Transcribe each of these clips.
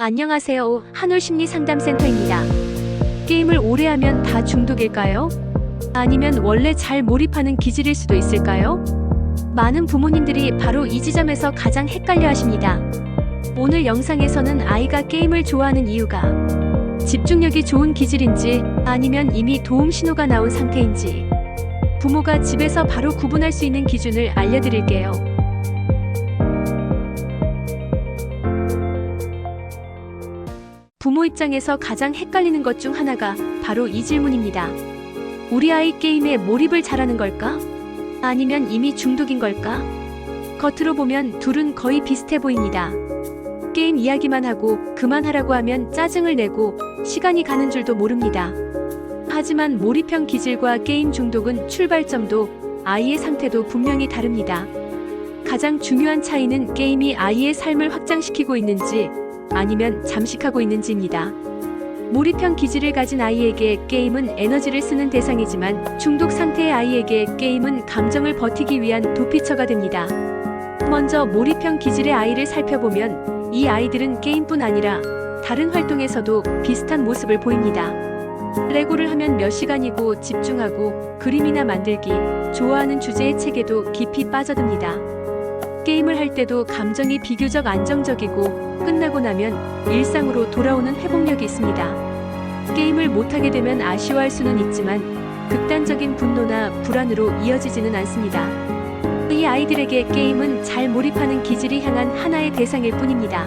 안녕하세요. 한올심리상담센터입니다. 게임을 오래 하면 다 중독일까요? 아니면 원래 잘 몰입하는 기질일 수도 있을까요? 많은 부모님들이 바로 이 지점에서 가장 헷갈려 하십니다. 오늘 영상에서는 아이가 게임을 좋아하는 이유가 집중력이 좋은 기질인지 아니면 이미 도움 신호가 나온 상태인지 부모가 집에서 바로 구분할 수 있는 기준을 알려드릴게요. 부모 입장에서 가장 헷갈리는 것 중 하나가 바로 이 질문입니다. 우리 아이 게임에 몰입을 잘하는 걸까? 아니면 이미 중독인 걸까? 겉으로 보면 둘은 거의 비슷해 보입니다. 게임 이야기만 하고 그만하라고 하면 짜증을 내고 시간이 가는 줄도 모릅니다. 하지만 몰입형 기질과 게임 중독은 출발점도 아이의 상태도 분명히 다릅니다. 가장 중요한 차이는 게임이 아이의 삶을 확장시키고 있는지 아니면 잠식하고 있는지입니다. 몰입형 기질을 가진 아이에게 게임은 에너지를 쓰는 대상이지만 중독 상태의 아이에게 게임은 감정을 버티기 위한 도피처가 됩니다. 먼저 몰입형 기질의 아이를 살펴보면 이 아이들은 게임뿐 아니라 다른 활동에서도 비슷한 모습을 보입니다. 레고를 하면 몇 시간이고 집중하고 그림이나 만들기, 좋아하는 주제의 책에도 깊이 빠져듭니다. 게임을 할 때도 감정이 비교적 안정적이고 끝나고 나면 일상으로 돌아오는 회복력이 있습니다. 게임을 못하게 되면 아쉬워할 수는 있지만 극단적인 분노나 불안으로 이어지지는 않습니다. 이 아이들에게 게임은 잘 몰입하는 기질이 향한 하나의 대상일 뿐입니다.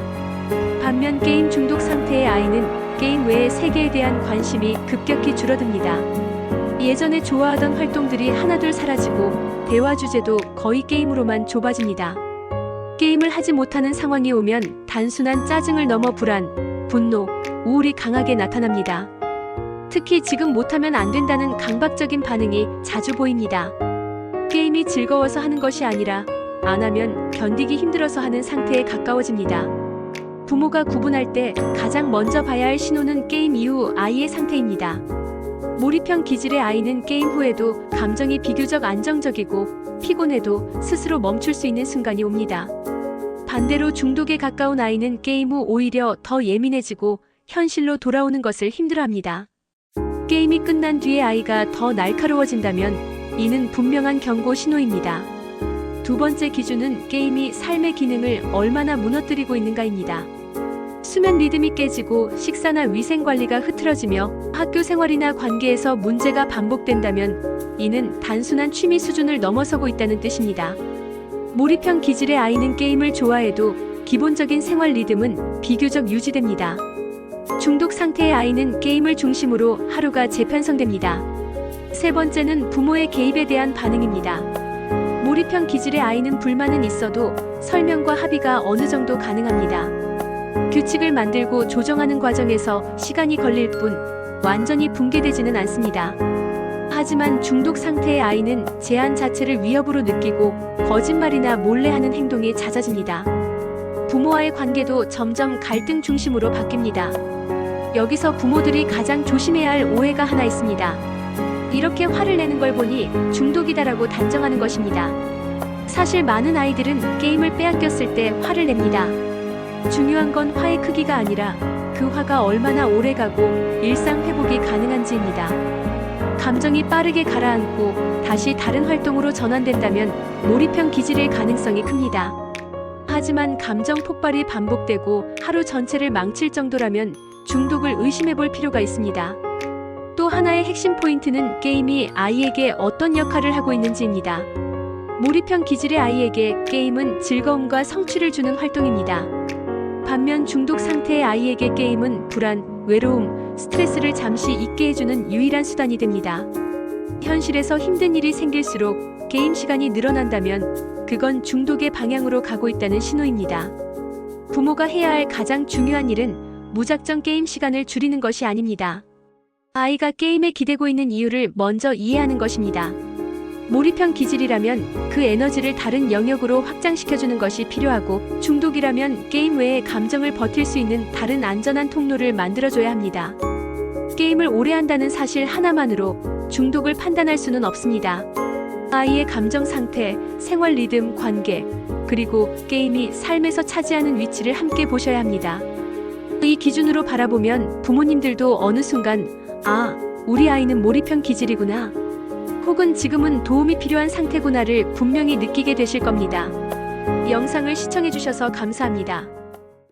반면 게임 중독 상태의 아이는 게임 외의 세계에 대한 관심이 급격히 줄어듭니다. 예전에 좋아하던 활동들이 하나둘 사라지고 대화 주제도 거의 게임으로만 좁아집니다. 게임을 하지 못하는 상황이 오면 단순한 짜증을 넘어 불안, 분노, 우울이 강하게 나타납니다. 특히 지금 못하면 안 된다는 강박적인 반응이 자주 보입니다. 게임이 즐거워서 하는 것이 아니라 안 하면 견디기 힘들어서 하는 상태에 가까워집니다. 부모가 구분할 때 가장 먼저 봐야 할 신호는 게임 이후 아이의 상태입니다. 몰입형 기질의 아이는 게임 후에도 감정이 비교적 안정적이고 피곤해도 스스로 멈출 수 있는 순간이 옵니다. 반대로 중독에 가까운 아이는 게임 후 오히려 더 예민해지고 현실로 돌아오는 것을 힘들어합니다. 게임이 끝난 뒤에 아이가 더 날카로워진다면 이는 분명한 경고 신호입니다. 두 번째 기준은 게임이 삶의 기능을 얼마나 무너뜨리고 있는가입니다. 수면 리듬이 깨지고 식사나 위생 관리가 흐트러지며 학교 생활이나 관계에서 문제가 반복된다면 이는 단순한 취미 수준을 넘어서고 있다는 뜻입니다. 몰입형 기질의 아이는 게임을 좋아해도 기본적인 생활 리듬은 비교적 유지됩니다. 중독 상태의 아이는 게임을 중심으로 하루가 재편성됩니다. 세 번째는 부모의 개입에 대한 반응입니다. 몰입형 기질의 아이는 불만은 있어도 설명과 합의가 어느 정도 가능합니다. 규칙을 만들고 조정하는 과정에서 시간이 걸릴 뿐 완전히 붕괴되지는 않습니다. 하지만 중독 상태의 아이는 제한 자체를 위협으로 느끼고 거짓말이나 몰래 하는 행동이 잦아집니다. 부모와의 관계도 점점 갈등 중심으로 바뀝니다. 여기서 부모들이 가장 조심해야 할 오해가 하나 있습니다. 이렇게 화를 내는 걸 보니 중독이다라고 단정하는 것입니다. 사실 많은 아이들은 게임을 빼앗겼을 때 화를 냅니다. 중요한 건 화의 크기가 아니라 그 화가 얼마나 오래가고 일상 회복이 가능한지입니다. 감정이 빠르게 가라앉고 다시 다른 활동으로 전환된다면 몰입형 기질일 가능성이 큽니다. 하지만 감정 폭발이 반복되고 하루 전체를 망칠 정도라면 중독을 의심해볼 필요가 있습니다. 또 하나의 핵심 포인트는 게임이 아이에게 어떤 역할을 하고 있는지입니다. 몰입형 기질의 아이에게 게임은 즐거움과 성취를 주는 활동입니다. 반면 중독 상태의 아이에게 게임은 불안, 외로움, 스트레스를 잠시 잊게 해주는 유일한 수단이 됩니다. 현실에서 힘든 일이 생길수록 게임 시간이 늘어난다면 그건 중독의 방향으로 가고 있다는 신호입니다. 부모가 해야 할 가장 중요한 일은 무작정 게임 시간을 줄이는 것이 아닙니다. 아이가 게임에 기대고 있는 이유를 먼저 이해하는 것입니다. 몰입형 기질이라면 그 에너지를 다른 영역으로 확장시켜주는 것이 필요하고 중독이라면 게임 외에 감정을 버틸 수 있는 다른 안전한 통로를 만들어줘야 합니다. 게임을 오래 한다는 사실 하나만으로 중독을 판단할 수는 없습니다. 아이의 감정 상태, 생활 리듬, 관계, 그리고 게임이 삶에서 차지하는 위치를 함께 보셔야 합니다. 이 기준으로 바라보면 부모님들도 어느 순간 아, 우리 아이는 몰입형 기질이구나. 혹은 지금은 도움이 필요한 상태구나를 분명히 느끼게 되실 겁니다. 영상을 시청해주셔서 감사합니다.